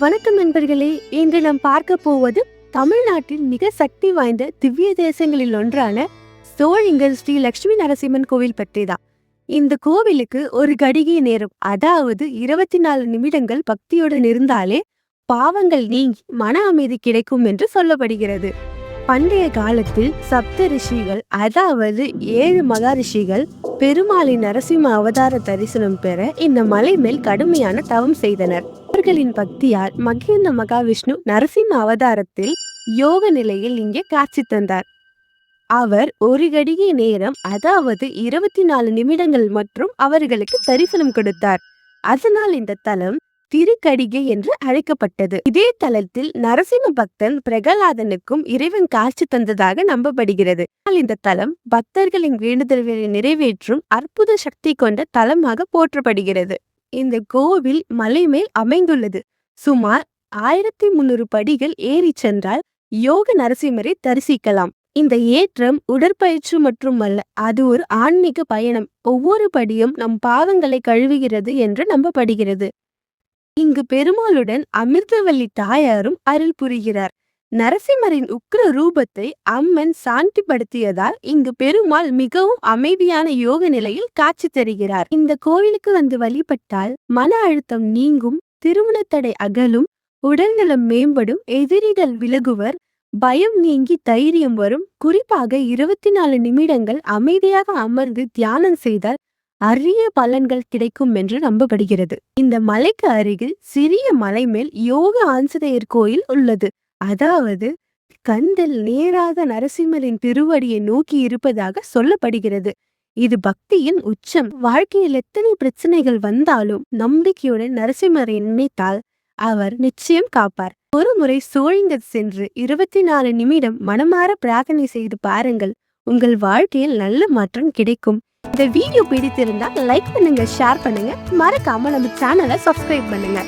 வணக்கம் நண்பர்களே. இன்று நாம் பார்க்க போவது தமிழ்நாட்டின் மிக சக்தி வாய்ந்த திவ்ய தேசங்களில் ஒன்றான சோழிங்கர் ஸ்ரீ லட்சுமி நரசிம்மன் கோவில் பற்றிதான். இந்த கோவிலுக்கு ஒரு கடிகை நேரம், அதாவது 24 நிமிடங்கள் பக்தியுடன் இருந்தாலே பாவங்கள் நீங்கி மன அமைதி கிடைக்கும் என்று சொல்லப்படுகிறது. பண்டைய காலத்தில் சப்த ரிஷிகள், அதாவது 7 மகாரிஷிகள் பெருமாளின் நரசிம்ம அவதார தரிசனம் பெற இந்த மலை மேல் கடுமையான தவம் செய்தனர். அவர்களின் பக்தியால் மகிழ்ந்த மகாவிஷ்ணு நரசிம்ம அவதாரத்தில் யோக நிலையில் இங்கே காட்சி தந்தார். அவர் ஒரு கடிகை நேரம், அதாவது 24 நிமிடங்கள் மற்றும் அவர்களுக்கு தரிசனம் கொடுத்தார். அதனால் இந்த தலம் திருக்கடிகை என்று அழைக்கப்பட்டது. இதே தலத்தில் நரசிம்ம பக்தன் பிரகலாதனுக்கும் இறைவன் காட்சி தந்ததாக நம்பப்படுகிறது. இந்த தலம் பக்தர்களின் வேண்டுதல்களை நிறைவேற்றும் அற்புத சக்தி கொண்ட தலமாக போற்றப்படுகிறது. இந்த கோவில் மலை மேல் அமைந்துள்ளது. சுமார் 1300 படிகள் ஏறி சென்றால் யோக நரசிம்மரை தரிசிக்கலாம். இந்த ஏற்றம் உடற்பயிற்சி மற்றும் அல்ல, அது ஒரு ஆன்மீக பயணம். ஒவ்வொரு படியும் நம் பாவங்களை கழுவுகிறது என்று நம்பப்படுகிறது. இங்கு பெருமாளுடன் அமிர்தவல்லி தாயாரும் அருள் புரிகிறார். நரசிம்மரின் உக்ர ரூபத்தை அம்மன் சாந்திப்படுத்தியதால் இங்கு பெருமாள் மிகவும் அமைதியான யோக நிலையில் காட்சி தருகிறார். இந்த கோவிலுக்கு வந்து வழிபட்டால் மன அழுத்தம் நீங்கும், திருமண தடை அகலும், உடல்நலம் மேம்படும், எதிரிகள் விலகுவர், பயம் நீங்கி தைரியம் வரும். குறிப்பாக 24 நிமிடங்கள் அமைதியாக அமர்ந்து தியானம் செய்தால் அரிய பலன்கள் கிடைக்கும் என்று நம்பப்படுகிறது. இந்த மலைக்கு அருகில் சிறிய மலை மேல் யோக ஆஞ்சநேயர் கோயில் உள்ளது. அதாவது கண்ணில் நேராக நரசிம்மரின் திருவடியை நோக்கி இருப்பதாக சொல்லப்படுகிறது. இது பக்தியின் உச்சம். வாழ்க்கையில் எத்தனை பிரச்சனைகள் வந்தாலும் நம்பிக்கையுடன் நரசிம்மரை நினைத்தால் அவர் நிச்சயம் காப்பார். ஒரு முறை சோழிங்கர் சென்று 24 நிமிடம் மனமாற பிரார்த்தனை செய்து பாருங்கள். உங்கள் வாழ்க்கையில் நல்ல மாற்றம் கிடைக்கும். இந்த வீடியோ பிடித்திருந்தா லைக் பண்ணுங்க, ஷேர் பண்ணுங்க, மறக்காம நம்ம சேனலை சப்ஸ்கிரைப் பண்ணுங்க.